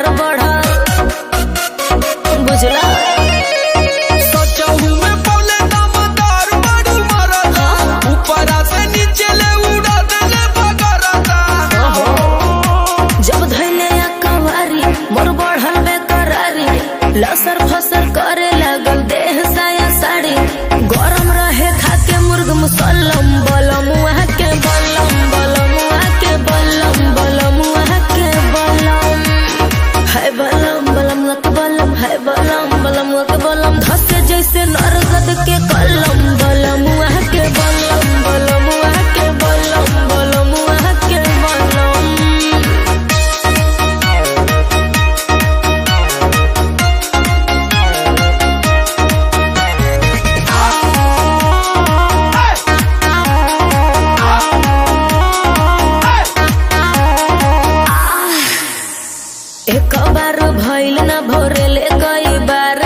रफ्तार बढ़ा बुझला लसर फसर करे लगल देह साया साड़ी गरम रहे खाके मुर्ग मुसल्लम बलम वहाँ के बलम बलम वहाँ के बलम बलम वहाँ के बलम है बलम बलम लक बलम है बलम बलम लक बलम धसे जैसे नरगद के कलम बलम वहाँ के बलम बलम वहाँ के बलम बलम वहाँ के बलम एक बार भइल ना भोरेले कई बार